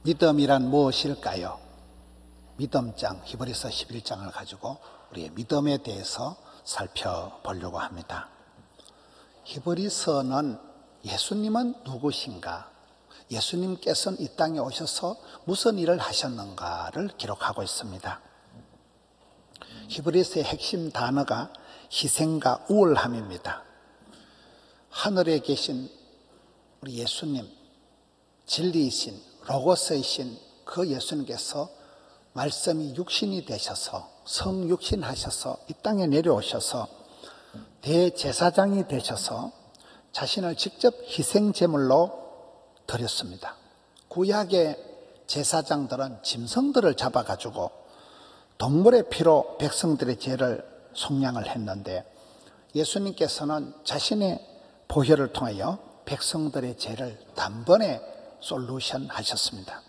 믿음이란 무엇일까요? 믿음장, 히브리서 11장을 가지고 우리의 믿음에 대해서 살펴보려고 합니다. 히브리서는 예수님은 누구신가? 예수님께서는 이 땅에 오셔서 무슨 일을 하셨는가를 기록하고 있습니다. 히브리서의 핵심 단어가 희생과 우월함입니다. 하늘에 계신 우리 예수님, 진리이신 로고스이신 그 예수님께서 말씀이 육신이 되셔서 성육신하셔서 이 땅에 내려오셔서 대제사장이 되셔서 자신을 직접 희생제물로 드렸습니다. 구약의 제사장들은 짐승들을 잡아가지고 동물의 피로 백성들의 죄를 속량을 했는데 예수님께서는 자신의 보혈을 통하여 백성들의 죄를 단번에 솔루션 하셨습니다.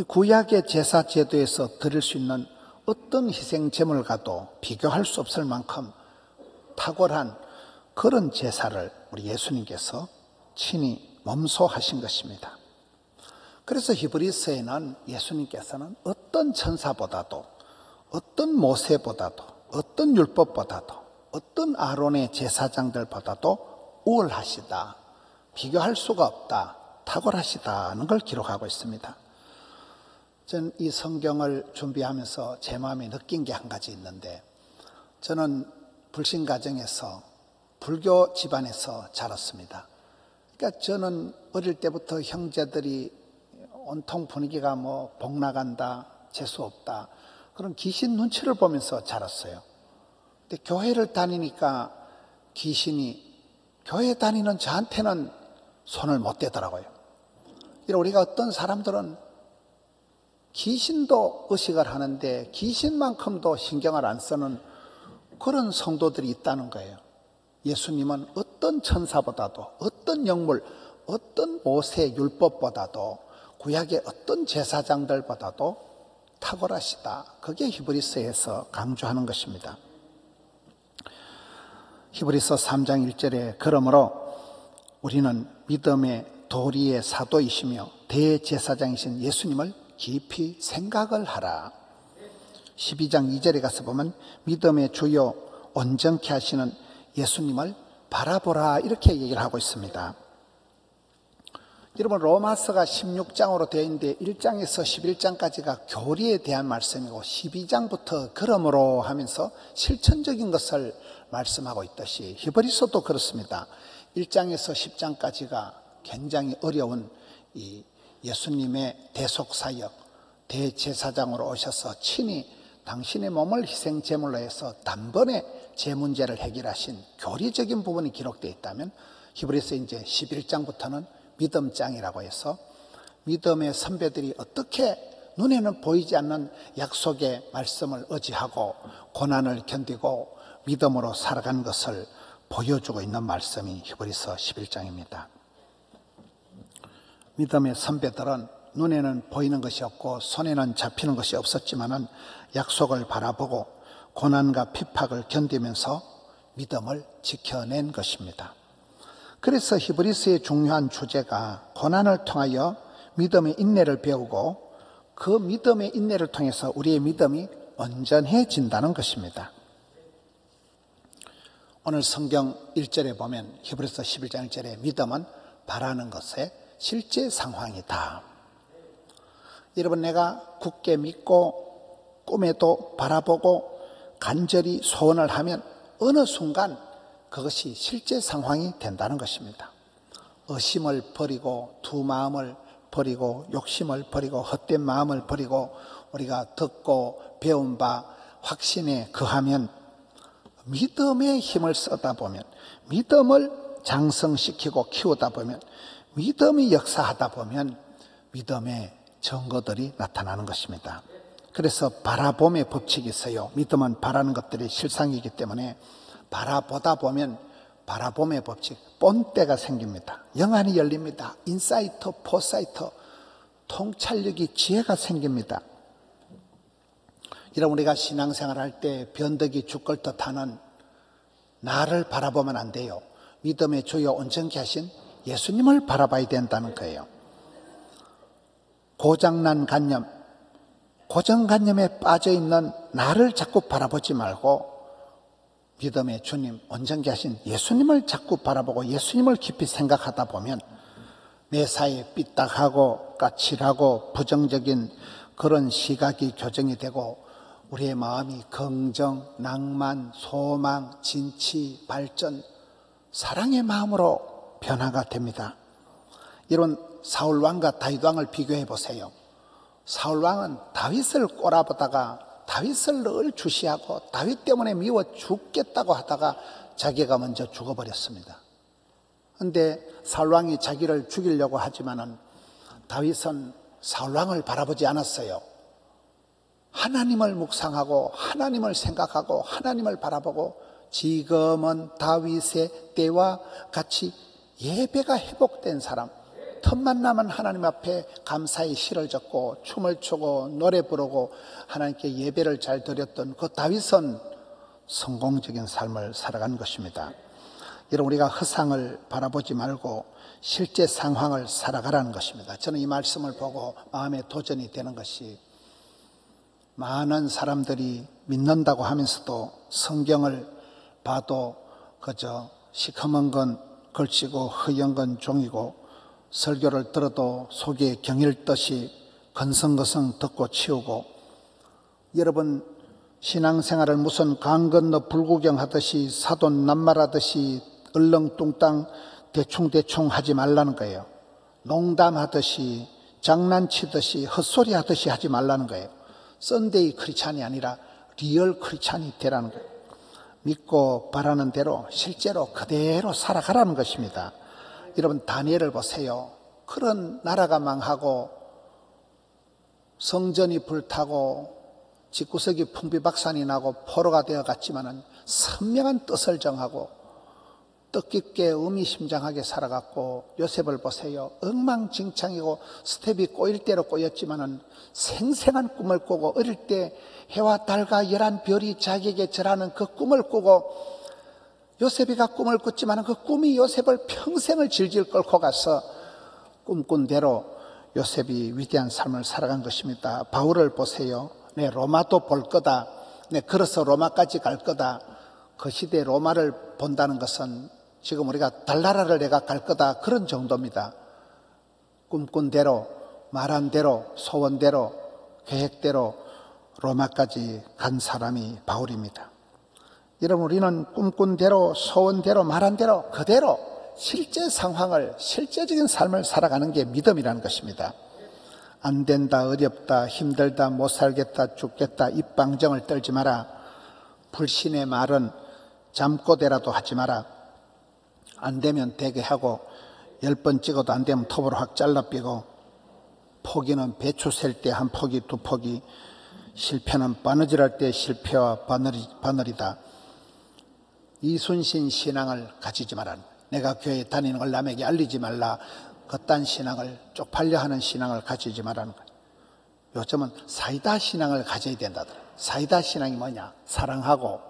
구약의 제사 제도에서 드릴 수 있는 어떤 희생 제물과도 비교할 수 없을 만큼 탁월한 그런 제사를 우리 예수님께서 친히 몸소하신 것입니다. 그래서 히브리서에는 예수님께서는 어떤 천사보다도 어떤 모세보다도 어떤 율법보다도 어떤 아론의 제사장들보다도 우월하시다, 비교할 수가 없다, 탁월하시다는 걸 기록하고 있습니다. 저는 이 성경을 준비하면서 제 마음에 느낀 게 한 가지 있는데, 저는 불신 가정에서 불교 집안에서 자랐습니다. 그러니까 저는 어릴 때부터 형제들이 온통 분위기가 복 나간다, 재수 없다, 그런 귀신 눈치를 보면서 자랐어요. 근데 교회를 다니니까 귀신이 교회 다니는 저한테는 손을 못 대더라고요. 우리가 어떤 사람들은 귀신도 의식을 하는데 귀신만큼도 신경을 안 쓰는 그런 성도들이 있다는 거예요. 예수님은 어떤 천사보다도 어떤 영물, 어떤 모세 율법보다도 구약의 어떤 제사장들보다도 탁월하시다. 그게 히브리서에서 강조하는 것입니다. 히브리서 3장 1절에 그러므로 우리는 믿음의 도리의 사도이시며 대제사장이신 예수님을 깊이 생각을 하라. 12장 2절에 가서 보면 믿음의 주요 온전케 하시는 예수님을 바라보라, 이렇게 얘기를 하고 있습니다. 여러분, 로마서가 16장으로 되어 있는데 1장에서 11장까지가 교리에 대한 말씀이고 12장부터 그러므로 하면서 실천적인 것을 말씀하고 있듯이 히브리서도 그렇습니다. 1장에서 10장까지가 굉장히 어려운 이 예수님의 대속사역, 대제사장으로 오셔서 친히 당신의 몸을 희생제물로 해서 단번에 제 문제를 해결하신 교리적인 부분이 기록되어 있다면, 히브리서 이제 11장부터는 믿음장이라고 해서 믿음의 선배들이 어떻게 눈에는 보이지 않는 약속의 말씀을 의지하고 고난을 견디고 믿음으로 살아간 것을 보여주고 있는 말씀이 히브리서 11장입니다. 믿음의 선배들은 눈에는 보이는 것이 없고 손에는 잡히는 것이 없었지만은 약속을 바라보고 고난과 핍박을 견디면서 믿음을 지켜낸 것입니다. 그래서 히브리서의 중요한 주제가 고난을 통하여 믿음의 인내를 배우고 그 믿음의 인내를 통해서 우리의 믿음이 온전해진다는 것입니다. 오늘 성경 1절에 보면 히브리서 11장 1절에 믿음은 바라는 것의 실제 상황이다. 여러분, 내가 굳게 믿고 꿈에도 바라보고 간절히 소원을 하면 어느 순간 그것이 실제 상황이 된다는 것입니다. 의심을 버리고 두 마음을 버리고 욕심을 버리고 헛된 마음을 버리고 우리가 듣고 배운 바 확신에 거하면, 믿음의 힘을 쓰다 보면, 믿음을 장성시키고 키우다 보면, 믿음이 역사하다 보면 믿음의 증거들이 나타나는 것입니다. 그래서 바라봄의 법칙이 있어요. 믿음은 바라는 것들이 실상이기 때문에 바라보다 보면 바라봄의 법칙, 본때가 생깁니다. 영안이 열립니다. 인사이트, 포사이트, 통찰력이, 지혜가 생깁니다. 여러분, 우리가 신앙생활 할 때 변덕이 죽을 듯 하는 나를 바라보면 안 돼요. 믿음의 주요 온전케 하신 예수님을 바라봐야 된다는 거예요. 고장난 관념, 고정관념에 빠져있는 나를 자꾸 바라보지 말고 믿음의 주님, 온전케 하신 예수님을 자꾸 바라보고 예수님을 깊이 생각하다 보면 매사에 삐딱하고 까칠하고 부정적인 그런 시각이 교정이 되고 우리의 마음이 긍정, 낭만, 소망, 진치, 발전, 사랑의 마음으로 변화가 됩니다. 이런 사울왕과 다윗왕을 비교해 보세요. 사울왕은 다윗을 꼬라보다가 다윗을 늘 주시하고 다윗 때문에 미워 죽겠다고 하다가 자기가 먼저 죽어버렸습니다. 그런데 사울왕이 자기를 죽이려고 하지만은 다윗은 사울왕을 바라보지 않았어요. 하나님을 묵상하고 하나님을 생각하고 하나님을 바라보고 지금은 다윗의 때와 같이 예배가 회복된 사람, 틈만 나면 하나님 앞에 감사의 시를 적고 춤을 추고 노래 부르고 하나님께 예배를 잘 드렸던 그 다윗은 성공적인 삶을 살아간 것입니다. 여러분, 우리가 허상을 바라보지 말고 실제 상황을 살아가라는 것입니다. 저는 이 말씀을 보고 마음에 도전이 되는 것이, 많은 사람들이 믿는다고 하면서도 성경을 봐도 그저 시커먼 건 걸치고 허연 건 종이고 설교를 들어도 속에 경일듯이 건성건성 듣고 치우고, 여러분 신앙생활을 무슨 강 건너 불구경하듯이 사돈 낱말하듯이 얼렁뚱땅 대충대충 하지 말라는 거예요. 농담하듯이 장난치듯이 헛소리하듯이 하지 말라는 거예요. 썬데이 크리스찬이 아니라 리얼 크리스찬이 되라는 거예요. 믿고 바라는 대로 실제로 그대로 살아가라는 것입니다. 여러분, 다니엘을 보세요. 그런 나라가 망하고 성전이 불타고 집구석이 풍비박산이 나고 포로가 되어 갔지만은 선명한 뜻을 정하고 뜻깊게 의미심장하게 살아갔고, 요셉을 보세요. 엉망진창이고 스텝이 꼬일 대로 꼬였지만은 생생한 꿈을 꾸고, 어릴 때 해와 달과 열한 별이 자기에게 절하는 그 꿈을 꾸고, 요셉이가 꿈을 꿨지만 그 꿈이 요셉을 평생을 질질 끌고 가서 꿈꾼 대로 요셉이 위대한 삶을 살아간 것입니다. 바울을 보세요. 내 로마도 볼 거다. 내 걸어서 로마까지 갈 거다. 그 시대 로마를 본다는 것은 지금 우리가 달나라를 내가 갈 거다, 그런 정도입니다. 꿈꾼 대로, 말한 대로, 소원대로, 계획대로 로마까지 간 사람이 바울입니다. 여러분, 우리는 꿈꾼 대로, 소원대로, 말한 대로 그대로 실제 상황을, 실제적인 삶을 살아가는 게 믿음이라는 것입니다. 안 된다, 어렵다, 힘들다, 못 살겠다, 죽겠다, 입방정을 떨지 마라. 불신의 말은 잠꼬대라도 하지 마라. 안 되면 되게 하고 10번 찍어도 안 되면 톱으로 확 잘라 삐고, 포기는 배추 셀 때 한 포기 두 포기, 실패는 바느질할 때 실패와 바늘이다. 이순신 신앙을 가지지 마라. 내가 교회 다니는 걸 남에게 알리지 말라. 그딴 신앙을, 쪽팔려 하는 신앙을 가지지 말라는 거예요. 요즘은 사이다 신앙을 가져야 된다더라. 사이다 신앙이 뭐냐? 사랑하고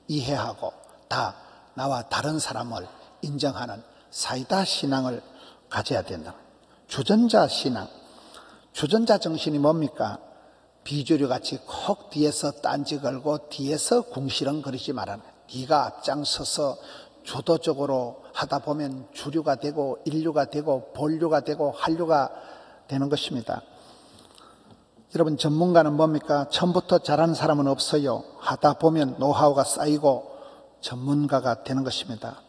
이해하고 다 나와 다른 사람을 인정하는 사이다 신앙을 가져야 된다. 주전자 신앙, 주전자 정신이 뭡니까? 비주류같이 콕 뒤에서 딴지 걸고 뒤에서 궁시렁거리지 말아라. 네가 앞장서서 주도적으로 하다 보면 주류가 되고 인류가 되고 본류가 되고 한류가 되는 것입니다. 여러분, 전문가는 뭡니까? 처음부터 잘하는 사람은 없어요. 하다 보면 노하우가 쌓이고 전문가가 되는 것입니다.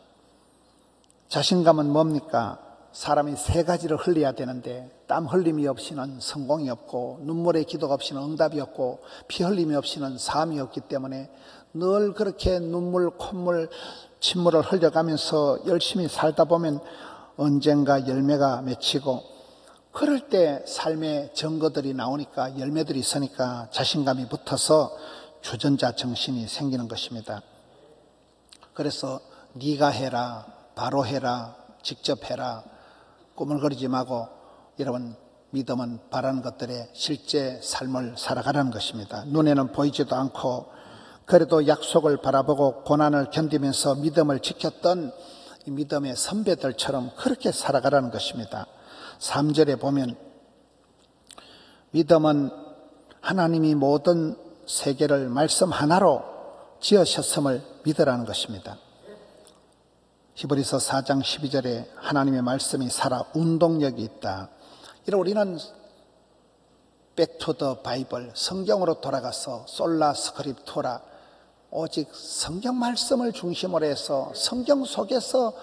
자신감은 뭡니까? 사람이 세 가지를 흘려야 되는데 땀 흘림이 없이는 성공이 없고, 눈물의 기도가 없이는 응답이 없고, 피 흘림이 없이는 사함이 없기 때문에 늘 그렇게 눈물, 콧물, 침물을 흘려가면서 열심히 살다 보면 언젠가 열매가 맺히고, 그럴 때 삶의 증거들이 나오니까, 열매들이 있으니까 자신감이 붙어서 주전자 정신이 생기는 것입니다. 그래서 네가 해라, 바로 해라, 직접 해라, 꾸물거리지 말고 여러분, 믿음은 바라는 것들의 실제 삶을 살아가라는 것입니다. 눈에는 보이지도 않고 그래도 약속을 바라보고 고난을 견디면서 믿음을 지켰던 이 믿음의 선배들처럼 그렇게 살아가라는 것입니다. 3절에 보면 믿음은 하나님이 모든 세계를 말씀 하나로 지으셨음을 믿으라는 것입니다. 히브리서 4장 12절에 하나님의 말씀이 살아 운동력이 있다. 이런 우리는 백투더 바이블, 성경으로 돌아가서 솔라 스크립투라, 오직 성경 말씀을 중심으로 해서 성경 속에서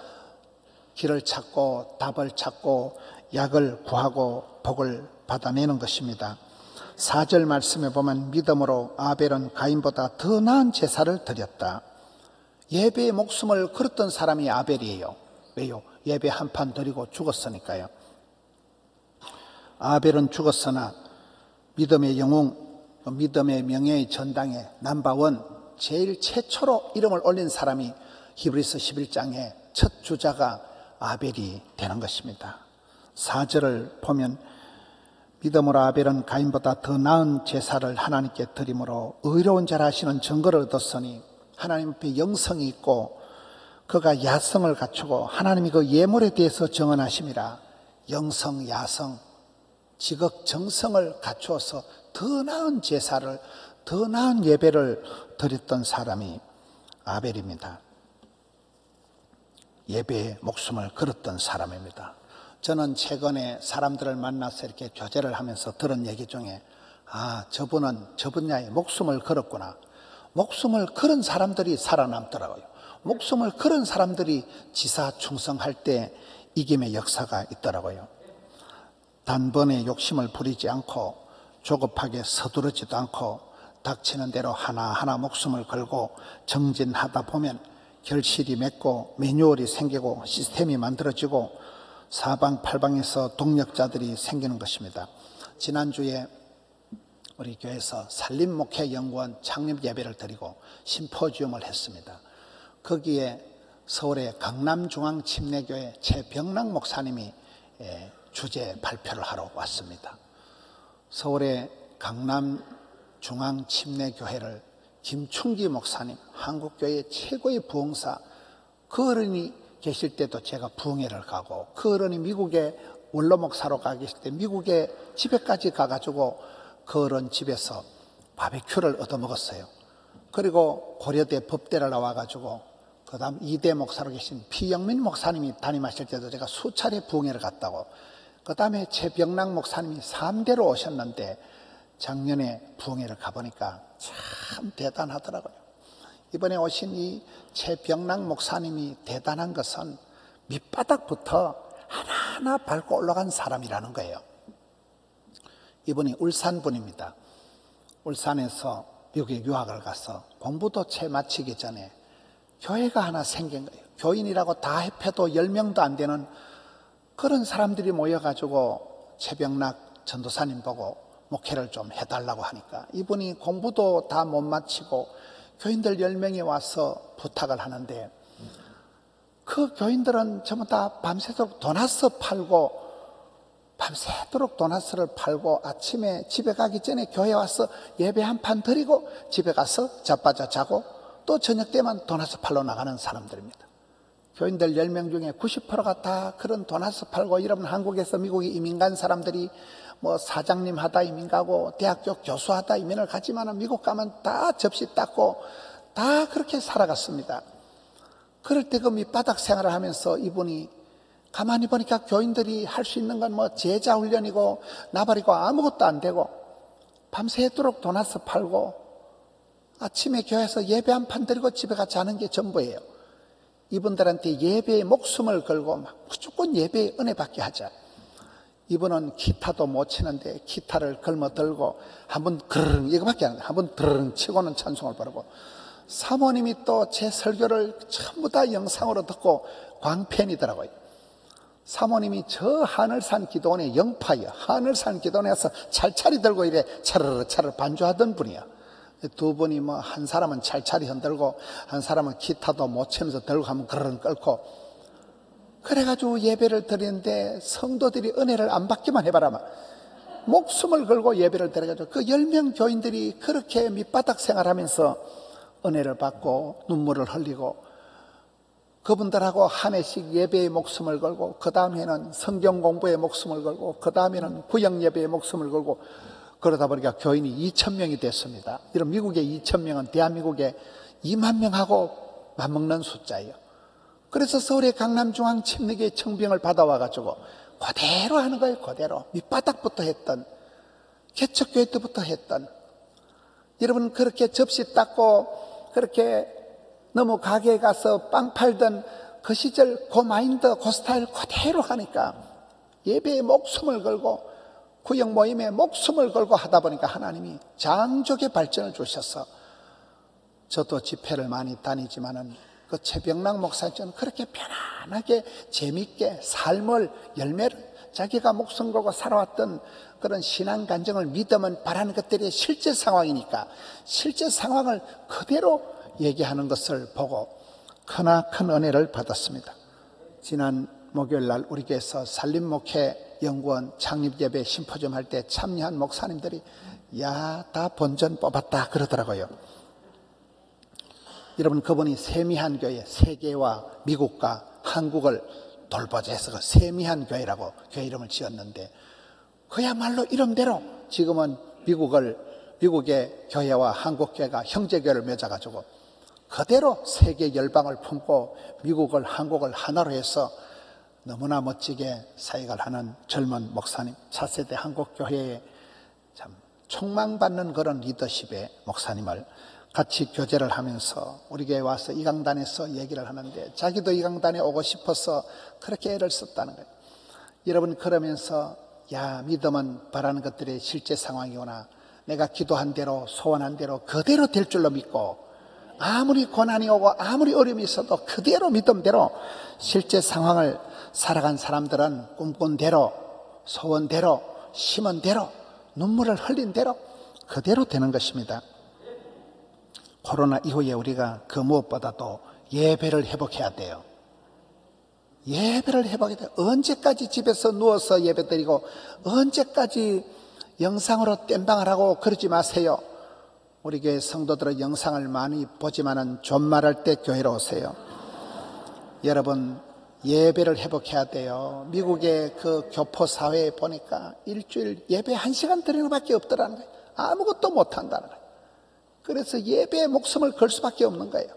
길을 찾고 답을 찾고 약을 구하고 복을 받아내는 것입니다. 4절 말씀에 보면 믿음으로 아벨은 가인보다 더 나은 제사를 드렸다. 예배의 목숨을 걸었던 사람이 아벨이에요. 왜요? 예배 한 판 드리고 죽었으니까요. 아벨은 죽었으나 믿음의 영웅, 믿음의 명예의 전당에 넘버원, 제일 최초로 이름을 올린 사람이 히브리서 11장의 첫 주자가 아벨이 되는 것입니다. 4절을 보면 믿음으로 아벨은 가인보다 더 나은 제사를 하나님께 드림으로 의로운 자라 하시는 증거를 얻었으니 하나님 앞에 영성이 있고 그가 야성을 갖추고 하나님이 그 예물에 대해서 정언하심이라. 영성, 야성, 지극정성을 갖추어서 더 나은 제사를, 더 나은 예배를 드렸던 사람이 아벨입니다. 예배에 목숨을 걸었던 사람입니다. 저는 최근에 사람들을 만나서 이렇게 교제를 하면서 들은 얘기 중에 저분 야에 목숨을 걸었구나. 목숨을 걸은 사람들이 살아남더라고요. 목숨을 걸은 사람들이 지사 충성할 때 이김의 역사가 있더라고요. 단번에 욕심을 부리지 않고 조급하게 서두르지도 않고 닥치는 대로 하나하나 목숨을 걸고 정진하다 보면 결실이 맺고 매뉴얼이 생기고 시스템이 만들어지고 사방팔방에서 동력자들이 생기는 것입니다. 지난주에 우리 교회에서 산림목회연구원 창립 예배를 드리고 심포지움을 했습니다. 거기에 서울의 강남중앙침례교회 최병락 목사님이 주제 발표를 하러 왔습니다. 서울의 강남중앙침례교회를 김충기 목사님, 한국교회 최고의 부흥사, 그 어른이 계실 때도 제가 부흥회를 가고 그 어른이 미국에 원로 목사로 가 계실 때 미국에 집에까지 가가지고 그 어른 집에서 바베큐를 얻어먹었어요. 그리고 고려대 법대를 나와가지고 그 다음 이대 목사로 계신 피영민 목사님이 담임하실 때도 제가 수차례 부흥회를 갔다고, 그 다음에 최병락 목사님이 3대로 오셨는데 작년에 부흥회를 가보니까 참 대단하더라고요. 이번에 오신 이 최병락 목사님이 대단한 것은 밑바닥부터 하나하나 밟고 올라간 사람이라는 거예요. 이분이 울산 분입니다. 울산에서 미국에 유학을 가서 공부도 채 마치기 전에 교회가 하나 생긴 거예요. 교인이라고 다 합해도 10명도 안 되는 그런 사람들이 모여가지고 최병락 전도사님 보고 목회를 좀 해달라고 하니까 이분이 공부도 다 못 마치고 교인들 10명이 와서 부탁을 하는데 그 교인들은 전부 다 밤새도록 도나스 팔고 밤새도록 도나스를 팔고 아침에 집에 가기 전에 교회 와서 예배 한 판 드리고 집에 가서 자빠져 자고 또 저녁 때만 도나스 팔러 나가는 사람들입니다. 교인들 10명 중에 90%가 다 그런 도나스 팔고, 여러분 한국에서 미국에 이민 간 사람들이 뭐 사장님 하다 이민 가고 대학교 교수 하다 이민을 가지만 미국 가면 다 접시 닦고 다 그렇게 살아갔습니다. 그럴 때 그 밑바닥 생활을 하면서 이분이 가만히 보니까 교인들이 할 수 있는 건 뭐 제자 훈련이고 나발이고 아무것도 안 되고 밤새도록 도나스 팔고 아침에 교회에서 예배 한 판 드리고 집에 가서 자는 게 전부예요. 이분들한테 예배에 목숨을 걸고 막 무조건 예배에 은혜 받게 하자. 이분은 기타도 못 치는데 기타를 걸머 들고 한번 그르릉 이거밖에 안 해요. 한번 드르릉 치고는 찬송을 부르고, 사모님이 또 제 설교를 전부 다 영상으로 듣고 광팬이더라고요. 사모님이 저 하늘산 기도원의 영파예요. 하늘산 기도원에서 찰찰이 들고 이래 차르르 반주하던 분이야. 두 분이 뭐 한 사람은 찰찰이 흔들고 한 사람은 기타도 못 치면서 들고 하면 그르릉 끓고, 그래가지고 예배를 드리는데 성도들이 은혜를 안 받기만 해봐라. 목숨을 걸고 예배를 드려가지고 그 10명 교인들이 그렇게 밑바닥 생활하면서 은혜를 받고 눈물을 흘리고, 그분들하고 한 해씩 예배에 목숨을 걸고 그 다음에는 성경 공부에 목숨을 걸고 그 다음에는 구역 예배에 목숨을 걸고 그러다 보니까 교인이 2,000명이 됐습니다. 이런 미국의 2,000명은 대한민국의 2만 명하고 맞먹는 숫자예요. 그래서 서울의 강남중앙 침례교회 청빙을 받아와가지고 그대로 하는 거예요. 그대로 밑바닥부터 했던, 개척교회 때부터 했던, 여러분 그렇게 접시 닦고 그렇게 너무 가게에 가서 빵 팔던 그 시절 그 마인드, 그 스타일 그대로 하니까 예배에 목숨을 걸고 구역 모임에 목숨을 걸고 하다 보니까 하나님이 장족의 발전을 주셔서, 저도 집회를 많이 다니지만은 그 최병락 목사님은 그렇게 편안하게 재밌게 삶을, 열매를, 자기가 목숨 걸고 살아왔던 그런 신앙 간증을, 믿음은 바라는 것들이 실제 상황이니까 실제 상황을 그대로 얘기하는 것을 보고 크나큰 은혜를 받았습니다. 지난 목요일 날 우리 교회에서 산림목회 연구원 창립예배 심포지엄 할 때 참여한 목사님들이 야, 다 본전 뽑았다 그러더라고요. 여러분, 그분이 세미한 교회, 세계와 미국과 한국을 돌보자 해서 그 세미한 교회라고 교회 이름을 지었는데, 그야말로 이름대로 지금은 미국의 교회와 한국 교회가 형제교회를 맺어가지고 그대로 세계 열방을 품고 미국을, 한국을 하나로 해서 너무나 멋지게 사역을 하는 젊은 목사님, 차세대 한국 교회에 참 촉망받는 그런 리더십의 목사님을 같이 교제를 하면서 우리 교회에 와서 이 강단에서 얘기를 하는데, 자기도 이 강단에 오고 싶어서 그렇게 애를 썼다는 거예요. 여러분, 그러면서 야, 믿음은 바라는 것들이 실제 상황이구나, 내가 기도한 대로 소원한 대로 그대로 될 줄로 믿고, 아무리 고난이 오고 아무리 어려움이 있어도 그대로 믿음대로 실제 상황을 살아간 사람들은 꿈꾼 대로, 소원대로, 심은 대로, 눈물을 흘린 대로 그대로 되는 것입니다. 코로나 이후에 우리가 그 무엇보다도 예배를 회복해야 돼요. 예배를 회복해야 돼요. 언제까지 집에서 누워서 예배드리고 언제까지 영상으로 땜방을 하고 그러지 마세요. 우리 교회 성도들은 영상을 많이 보지만은 존말할 때 교회로 오세요. 여러분, 예배를 회복해야 돼요. 미국의 그 교포 사회에 보니까 일주일 예배 1시간 드리는 것밖에 없더라는 거예요. 아무것도 못한다는 거예요. 그래서 예배에 목숨을 걸 수밖에 없는 거예요.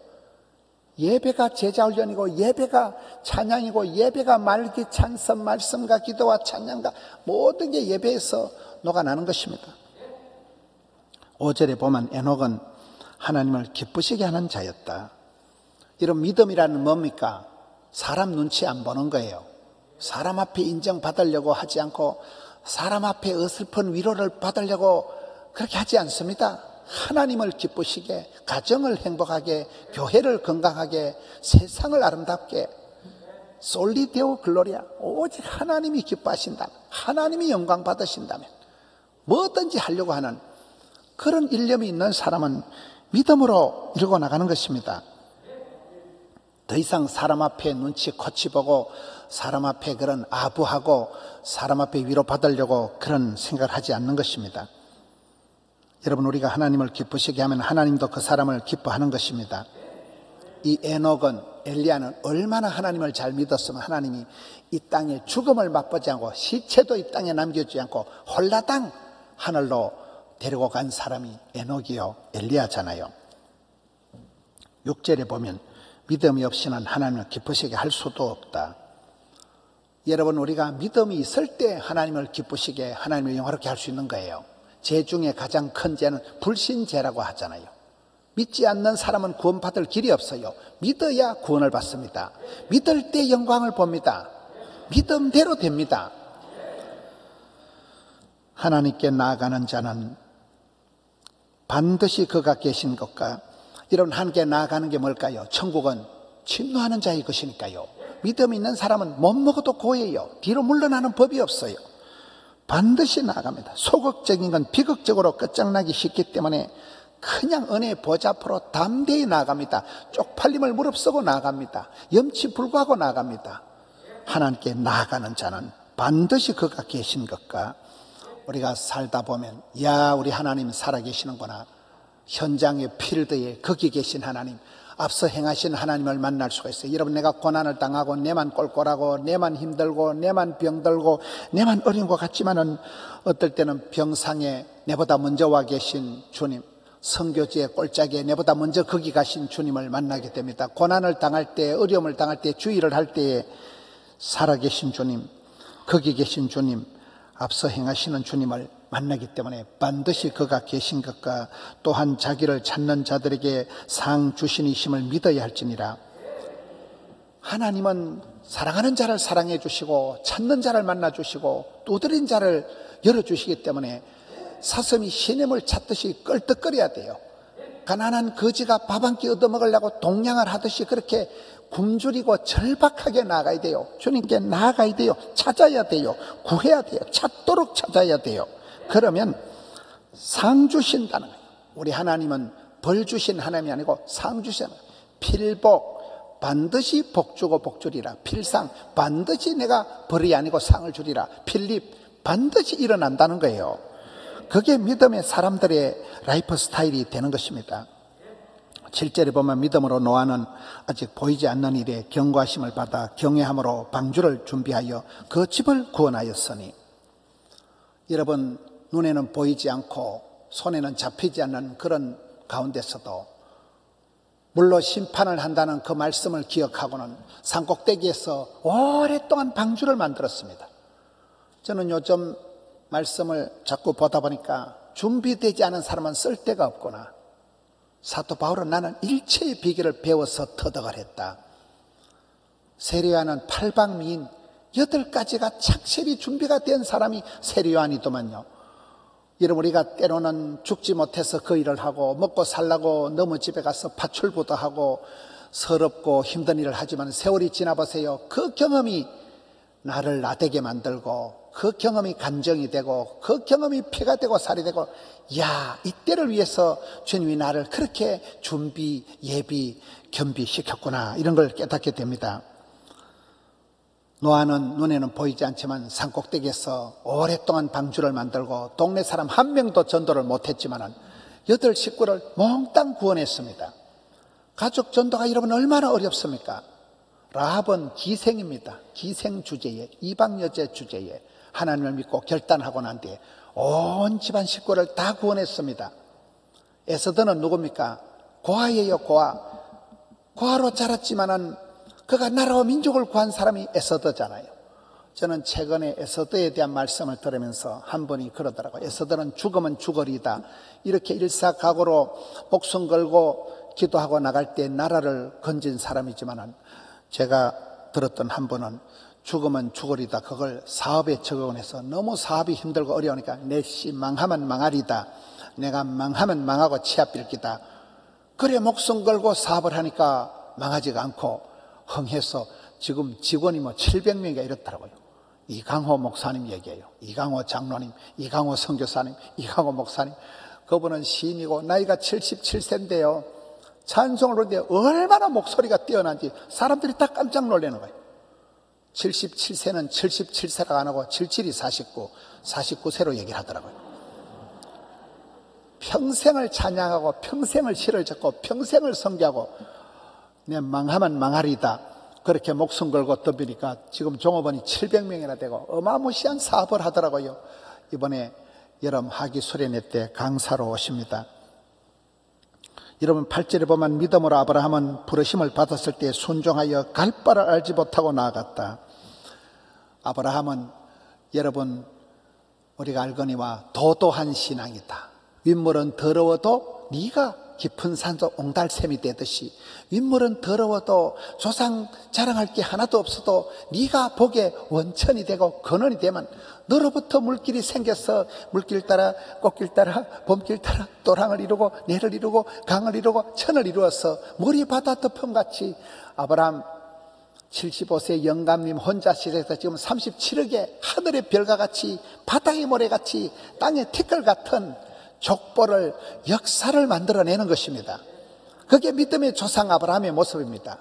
예배가 제자훈련이고, 예배가 찬양이고, 예배가 말기 찬선, 말씀과 기도와 찬양과 모든 게 예배에서 녹아나는 것입니다. 5절에 보면 에녹은 하나님을 기쁘시게 하는 자였다. 이런 믿음이라는 뭡니까? 사람 눈치 안 보는 거예요. 사람 앞에 인정받으려고 하지 않고, 사람 앞에 어설픈 위로를 받으려고 그렇게 하지 않습니다. 하나님을 기쁘시게, 가정을 행복하게, 교회를 건강하게, 세상을 아름답게, 솔리데오 글로리아, 오직 하나님이 기뻐하신다, 하나님이 영광 받으신다면 뭐든지 하려고 하는 그런 일념이 있는 사람은 믿음으로 이루고 나가는 것입니다. 더 이상 사람 앞에 눈치 코치 보고, 사람 앞에 그런 아부하고, 사람 앞에 위로받으려고 그런 생각을 하지 않는 것입니다. 여러분, 우리가 하나님을 기쁘시게 하면 하나님도 그 사람을 기뻐하는 것입니다. 이 에녹은, 엘리야는 얼마나 하나님을 잘 믿었으면 하나님이 이 땅에 죽음을 맛보지 않고 시체도 이 땅에 남겨주지 않고 홀라당 하늘로 데리고 간 사람이 에녹이요, 엘리야잖아요. 6절에 보면 믿음이 없이는 하나님을 기쁘시게 할 수도 없다. 여러분, 우리가 믿음이 있을 때 하나님을 기쁘시게, 하나님을 영화롭게 할 수 있는 거예요. 죄 중에 가장 큰 죄는 불신죄라고 하잖아요. 믿지 않는 사람은 구원받을 길이 없어요. 믿어야 구원을 받습니다. 믿을 때 영광을 봅니다. 믿음대로 됩니다. 하나님께 나아가는 자는 반드시 그가 계신 것과, 여러분, 하나님께 나아가는 게 뭘까요? 천국은 침노하는 자의 것이니까요. 믿음이 있는 사람은 못 먹어도 고예요. 뒤로 물러나는 법이 없어요. 반드시 나아갑니다. 소극적인 건 비극적으로 끝장나기 쉽기 때문에 그냥 은혜의 보좌 앞으로 담대히 나아갑니다. 쪽팔림을 무릅쓰고 나아갑니다. 염치 불구하고 나아갑니다. 하나님께 나아가는 자는 반드시 그가 계신 것과, 우리가 살다 보면 야, 우리 하나님 살아계시는구나, 현장의 필드에 거기 계신 하나님, 앞서 행하신 하나님을 만날 수가 있어요. 여러분, 내가 고난을 당하고 내만 꼴꼴하고 내만 힘들고 내만 병들고 내만 어려운 것 같지만은 어떨 때는 병상에 내보다 먼저 와 계신 주님, 선교지의 꼴짝에 내보다 먼저 거기 가신 주님을 만나게 됩니다. 고난을 당할 때, 어려움을 당할 때, 주의를 할 때에 살아계신 주님, 거기 계신 주님, 앞서 행하시는 주님을 만나기 때문에 반드시 그가 계신 것과 또한 자기를 찾는 자들에게 상 주신이심을 믿어야 할지니라. 하나님은 사랑하는 자를 사랑해 주시고 찾는 자를 만나 주시고 두드린 자를 열어주시기 때문에 사슴이 시냇물 찾듯이 끌떡거려야 돼요. 가난한 거지가 밥 한 끼 얻어먹으려고 동냥을 하듯이 그렇게 굶주리고 절박하게 나아가야 돼요. 주님께 나아가야 돼요. 찾아야 돼요. 구해야 돼요. 찾도록 찾아야 돼요. 그러면 상 주신다는 거예요. 우리 하나님은 벌 주신 하나님이 아니고 상 주신 하나님. 필복, 반드시 복 주고 복 주리라. 필상, 반드시 내가 벌이 아니고 상을 주리라. 필립, 반드시 일어난다는 거예요. 그게 믿음의 사람들의 라이프 스타일이 되는 것입니다. 7절에 보면 믿음으로 노아는 아직 보이지 않는 일에 경고하심을 받아 경외함으로 방주를 준비하여 그 집을 구원하였으니. 여러분, 눈에는 보이지 않고 손에는 잡히지 않는 그런 가운데서도 물로 심판을 한다는 그 말씀을 기억하고는 산꼭대기에서 오랫동안 방주를 만들었습니다. 저는 요즘 말씀을 자꾸 보다 보니까 준비되지 않은 사람은 쓸 데가 없구나. 사도 바울은 나는 일체의 비결을 배워서 터득을 했다. 세례요한은 팔방미인 8가지가 착실히 준비가 된 사람이 세례요한이더만요. 여러분, 우리가 때로는 죽지 못해서 그 일을 하고 먹고 살라고 너무 집에 가서 파출부도 하고 서럽고 힘든 일을 하지만 세월이 지나보세요. 그 경험이 나를 나되게 만들고 그 경험이 간정이 되고 그 경험이 피가 되고 살이 되고, 야, 이때를 위해서 주님이 나를 그렇게 준비, 예비, 겸비시켰구나, 이런 걸 깨닫게 됩니다. 노아는 눈에는 보이지 않지만 산꼭대기에서 오랫동안 방주를 만들고 동네 사람 한 명도 전도를 못했지만 8 식구를 몽땅 구원했습니다. 가족 전도가 여러분 얼마나 어렵습니까? 라합은 기생입니다. 기생 주제에, 이방 여자 주제에 하나님을 믿고 결단하고 난 뒤에 온 집안 식구를 다 구원했습니다. 에서더는 누굽니까? 고아예요, 고아. 고아로 자랐지만은 그가 나라와 민족을 구한 사람이 에서더잖아요. 저는 최근에 에서더에 대한 말씀을 들으면서 한 분이 그러더라고요. 에서더는 죽으면 죽으리다. 이렇게 일사각오로 목숨 걸고 기도하고 나갈 때 나라를 건진 사람이지만은, 제가 들었던 한 분은 죽으면 죽으리다, 그걸 사업에 적용해서 너무 사업이 힘들고 어려우니까 내씨 망하면 망하리다, 내가 망하면 망하고 치아빌기다, 그래 목숨 걸고 사업을 하니까 망하지가 않고 흥해서 지금 직원이 700명이가 이렇더라고요. 이강호 목사님 얘기해요. 이강호 장로님, 이강호 선교사님, 이강호 목사님. 그분은 시인이고 나이가 77세인데요 찬송을 부르는데 얼마나 목소리가 뛰어난지 사람들이 다 깜짝 놀라는 거예요. 77세는 77세라고 안 하고 77이 49, 49세로 얘기를 하더라고요. 평생을 찬양하고 평생을 시를 적고 평생을 선교하고 내 망하면 망하리다, 그렇게 목숨 걸고 덤비니까 지금 종업원이 700명이나 되고 어마무시한 사업을 하더라고요. 이번에 여름 하기 수련회 때 강사로 오십니다. 여러분, 8절에 보면 믿음으로 아브라함은 부르심을 받았을 때 순종하여 갈 바를 알지 못하고 나아갔다. 아브라함은 여러분, 우리가 알거니와 도도한 신앙이다. 윗물은 더러워도 네가 깊은 산속 옹달샘이 되듯이, 윗물은 더러워도 조상 자랑할 게 하나도 없어도 네가 복의 원천이 되고 근원이 되면 너로부터 물길이 생겨서 물길 따라 꽃길 따라 봄길 따라 또랑을 이루고 내를 이루고 강을 이루고 천을 이루어서 물이 바다 덮음같이 아브라함 75세 영감님 혼자 시작해서 지금 37억의 하늘의 별과 같이 바다의 모래같이 땅의 티끌 같은 족보를, 역사를 만들어내는 것입니다. 그게 믿음의 조상 아브라함의 모습입니다.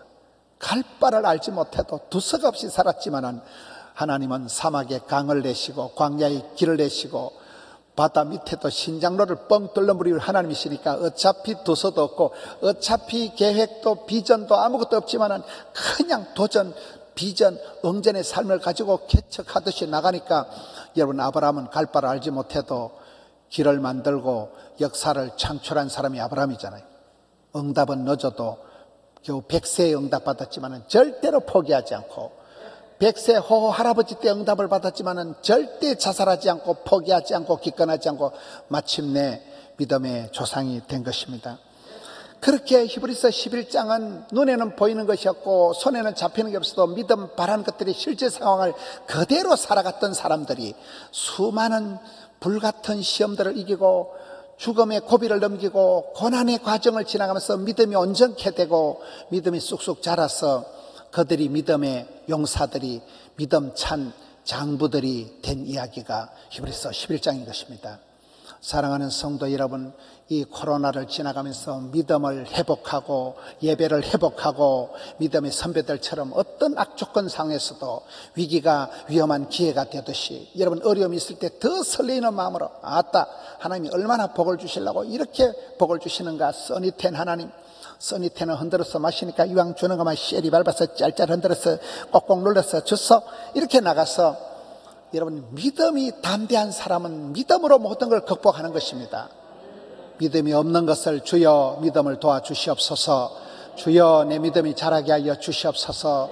갈 바를 알지 못해도 두석 없이 살았지만은 하나님은 사막에 강을 내시고 광야에 길을 내시고 바다 밑에도 신장로를 뻥 뚫는 우리 하나님이시니까 어차피 두서도 없고 어차피 계획도 비전도 아무것도 없지만은 그냥 도전, 비전, 응전의 삶을 가지고 개척하듯이 나가니까 여러분, 아브라함은 갈 바를 알지 못해도 길을 만들고 역사를 창출한 사람이 아브라함이잖아요. 응답은 늦어도 겨우 100세에 응답받았지만은 절대로 포기하지 않고, 100세 호호 할아버지 때 응답을 받았지만은 절대 자살하지 않고 포기하지 않고 기권하지 않고 마침내 믿음의 조상이 된 것입니다. 그렇게 히브리서 11장은 눈에는 보이는 것이 없고 손에는 잡히는 게 없어도 믿음 바라는 것들이 실제 상황을 그대로 살아갔던 사람들이 수많은 불같은 시험들을 이기고 죽음의 고비를 넘기고 고난의 과정을 지나가면서 믿음이 온전케 되고 믿음이 쑥쑥 자라서 그들이 믿음의 용사들이, 믿음 찬 장부들이 된 이야기가 히브리서 11장인 것입니다. 사랑하는 성도 여러분, 이 코로나를 지나가면서 믿음을 회복하고 예배를 회복하고 믿음의 선배들처럼 어떤 악조건 상에서도 위기가 위험한 기회가 되듯이 여러분, 어려움이 있을 때 더 설레이는 마음으로 아따, 하나님이 얼마나 복을 주시려고 이렇게 복을 주시는가. 써니텐 하나님, 써니텐은 흔들어서 마시니까 이왕 주는 것만 쉐리 밟아서 짤짤 흔들어서 꼭꼭 눌러서 줬어. 이렇게 나가서 여러분, 믿음이 담대한 사람은 믿음으로 모든 걸 극복하는 것입니다. 믿음이 없는 것을 주여 믿음을 도와주시옵소서. 주여 내 믿음이 자라게 하여 주시옵소서.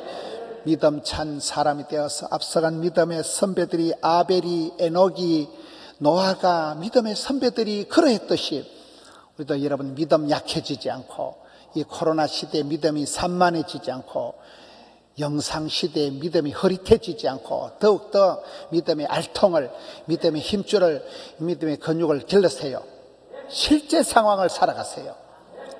믿음 찬 사람이 되어서 앞서간 믿음의 선배들이, 아벨이, 에녹이, 노아가, 믿음의 선배들이 그러했듯이 우리도 여러분, 믿음 약해지지 않고 이 코로나 시대에 믿음이 산만해지지 않고 영상시대에 믿음이 흐릿해지지 않고 더욱더 믿음의 알통을, 믿음의 힘줄을, 믿음의 근육을 길러세요. 실제 상황을 살아가세요.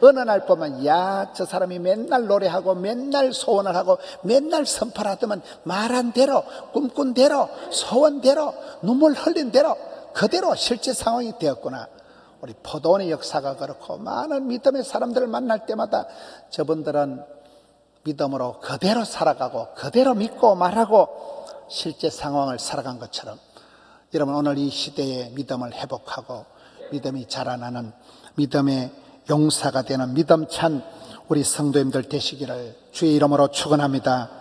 어느 날 보면 야, 저 사람이 맨날 노래하고 맨날 소원을 하고 맨날 선포를 하더만 말한 대로, 꿈꾼 대로, 소원대로, 눈물 흘린 대로 그대로 실제 상황이 되었구나. 우리 포도원의 역사가 그렇고 많은 믿음의 사람들을 만날 때마다 저분들은 믿음으로 그대로 살아가고 그대로 믿고 말하고 실제 상황을 살아간 것처럼 여러분, 오늘 이 시대에 믿음을 회복하고 믿음이 자라나는 믿음의 용사가 되는 믿음 찬 우리 성도님들 되시기를 주의 이름으로 축원합니다.